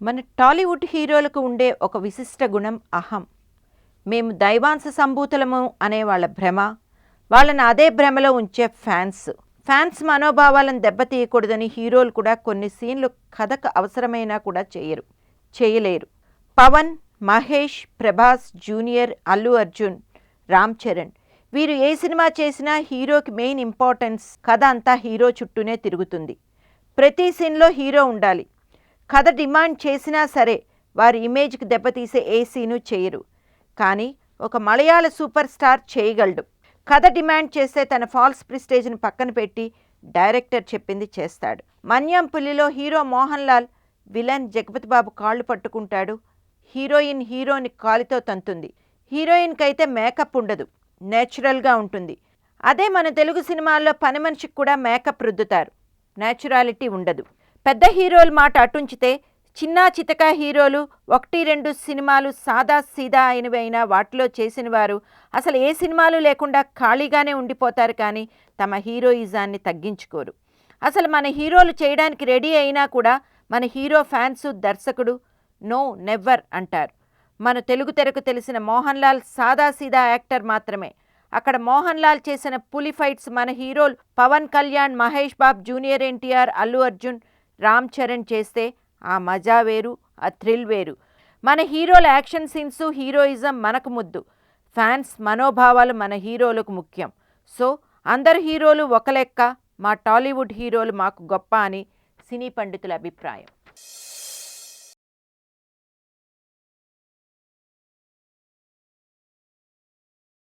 మన టాలీవుడ్ హీరోలకు ఉండే ఒక విశిష్ట గుణం అహం. మేము దైవాంశ సంభూతులము అనే వాళ్ళ భ్రమ, వాళ్ళని అదే భ్రమలో ఉంచే ఫ్యాన్స్ మనోభావాలను దెబ్బతీయకూడదని హీరోలు కూడా కొన్ని సీన్లు కథకు అవసరమైనా కూడా చేయలేరు. పవన్, మహేష్, ప్రభాస్, జూనియర్, అల్లు అర్జున్, రామ్ చరణ్ వీరు ఏ సినిమా చేసినా హీరోకి మెయిన్ ఇంపార్టెన్స్ కథ అంతా హీరో చుట్టూనే తిరుగుతుంది. ప్రతి సీన్లో హీరో ఉండాలి. కథ డిమాండ్ చేసినా సరే వారి ఇమేజ్కి దెబ్బతీసే ఏ సీను చేయరు. కానీ ఒక మలయాళ సూపర్ స్టార్ చేయగలడు. కథ డిమాండ్ చేస్తే తన ఫాల్స్ ప్రిస్టేజ్ని పక్కన పెట్టి డైరెక్టర్ చెప్పింది చేస్తాడు. మన్యం పులిలో హీరో మోహన్ లాల్ విలన్ జగపతి బాబు కాళ్ళు పట్టుకుంటాడు. హీరోయిన్ హీరోని కాలితో తంతుంది. హీరోయిన్కి అయితే మేకప్ ఉండదు, నేచురల్గా ఉంటుంది. అదే మన తెలుగు సినిమాల్లో పని మనిషికి కూడా మేకప్ రుద్దుతారు, నేచురాలిటీ ఉండదు. పెద్ద హీరోల మాట అటుంచితే చిన్నా చితక హీరోలు 1-2 సినిమాలు సాదా సీదా అయినవి అయినా వాటిలో చేసిన వారు అసలు ఏ సినిమాలు లేకుండా ఖాళీగానే ఉండిపోతారు. కానీ తమ హీరోయిజాన్ని తగ్గించుకోరు. అసలు మన హీరోలు చేయడానికి రెడీ అయినా కూడా మన హీరో ఫ్యాన్స్, దర్శకుడు నో నెవర్ అంటారు. మన తెలుగు తెరకు తెలిసిన మోహన్ లాల్ సాదాసీదా యాక్టర్ మాత్రమే. అక్కడ మోహన్ లాల్ చేసిన పులి ఫైట్స్ మన హీరోలు పవన్ కళ్యాణ్, మహేష్ బాబు, జూనియర్ ఎన్టీఆర్, అల్లు అర్జున్, రామ్ చరణ్ చేస్తే ఆ మజా వేరు, ఆ థ్రిల్ వేరు. మన హీరోల యాక్షన్ సీన్స్, హీరోయిజం మనకు ముద్దు. ఫ్యాన్స్ మనోభావాలు మన హీరోలకు ముఖ్యం. సో అందరు హీరోలు ఒక లెక్క, మా టాలీవుడ్ హీరోలు మాకు గొప్ప అని సినీ పండితుల అభిప్రాయం.